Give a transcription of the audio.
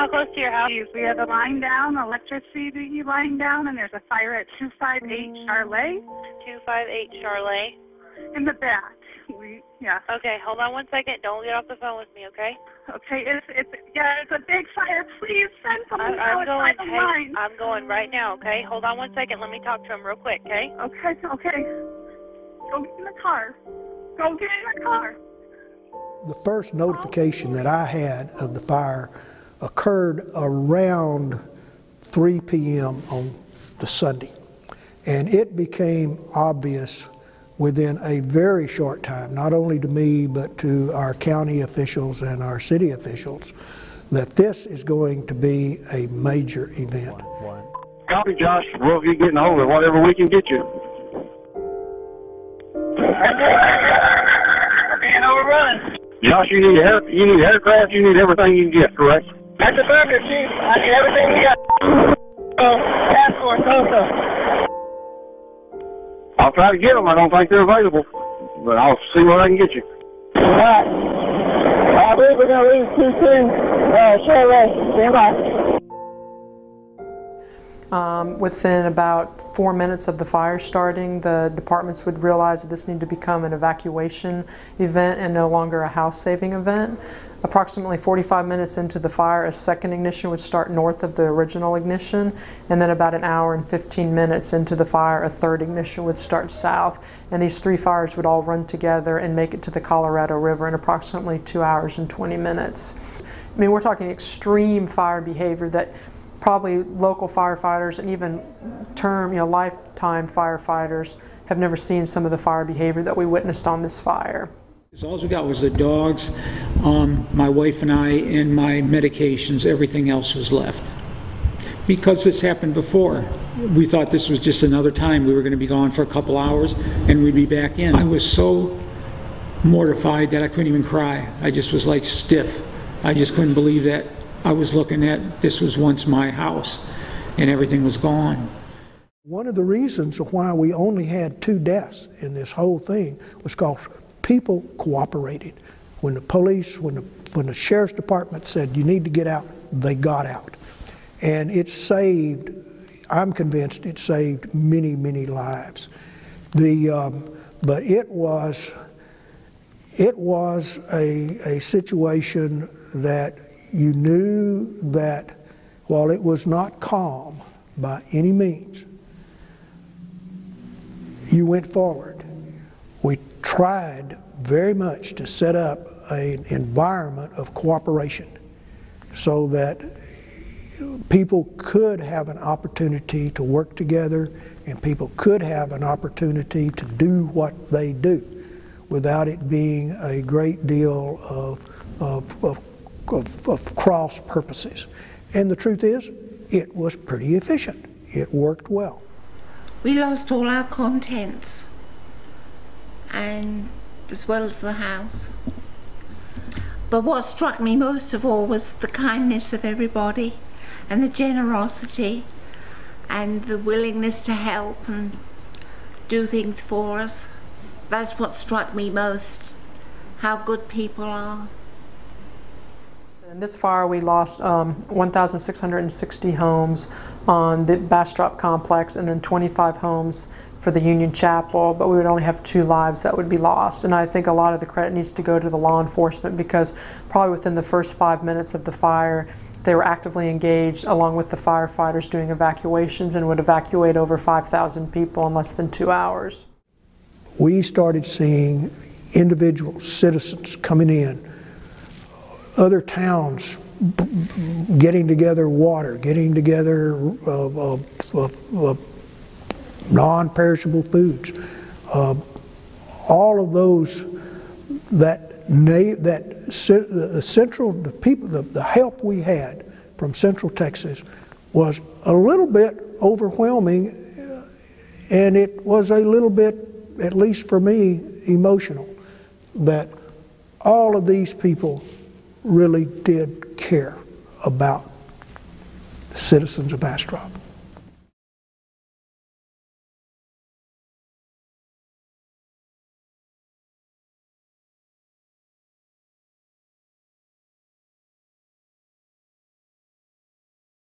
How close to your house? We have a line down, electricity line down, and there's a fire at 258 Charlotte. 258 Charlotte. In the back. Yeah. Okay, hold on one second. Don't get off the phone with me, okay? Okay, it's a big fire. Please send someone I'm out. going. Hey, line. I'm going right now, okay? Hold on one second. Let me talk to him real quick, okay? Okay. Go get in the car. Go get in the car. The first notification that I had of the fire occurred around 3 p.m. on the Sunday. And it became obvious within a very short time, not only to me, but to our county officials and our city officials, that this is going to be a major event. Copy, Josh. We'll be getting hold of whatever we can get you. We're being overrun. Josh, you need aircraft, you need everything you can get, correct? That's a burger, Chief. I need everything we got. Task force also. I'll try to get them. I don't think they're available, but I'll see what I can get you. All right. I believe we're going to lose 2-2. Stand by. Within about 4 minutes of the fire starting, the departments would realize that this needed to become an evacuation event and no longer a house-saving event. Approximately 45 minutes into the fire, a second ignition would start north of the original ignition, and then about an hour and 15 minutes into the fire, a third ignition would start south, and these three fires would all run together and make it to the Colorado River in approximately 2 hours and 20 minutes. I mean, we're talking extreme fire behavior that probably local firefighters and even lifetime firefighters have never seen some of the fire behavior that we witnessed on this fire. All we got was the dogs, my wife and I, and my medications. Everything else was left. Because this happened before, we thought this was just another time. We were going to be gone for a couple hours and we'd be back in. I was so mortified that I couldn't even cry. I just was like stiff. I just couldn't believe that I was looking at this was once my house and everything was gone. One of the reasons why we only had 2 deaths in this whole thing was because people cooperated. When the police, when the sheriff's department said you need to get out, they got out. And it saved, I'm convinced it saved many, many lives. But it was a situation that you knew that while it was not calm by any means, you went forward. We tried very much to set up an environment of cooperation so that people could have an opportunity to work together and people could have an opportunity to do what they do without it being a great deal of cross purposes. And the truth is, it was pretty efficient. It worked well. We lost all our contents, and as well as the house. But what struck me most of all was the kindness of everybody and the generosity and the willingness to help and do things for us. That's what struck me most, how good people are. In this fire, we lost 1,660 homes on the Bastrop complex and then 25 homes for the Union Chapel, but we would only have 2 lives that would be lost. And I think a lot of the credit needs to go to the law enforcement because probably within the first 5 minutes of the fire, they were actively engaged along with the firefighters doing evacuations and would evacuate over 5,000 people in less than 2 hours. We started seeing individual citizens coming in, other towns getting together water, getting together non-perishable foods. All of those the help we had from Central Texas was a little bit overwhelming, and it was a little bit, at least for me, emotional, that all of these people really did care about the citizens of Bastrop.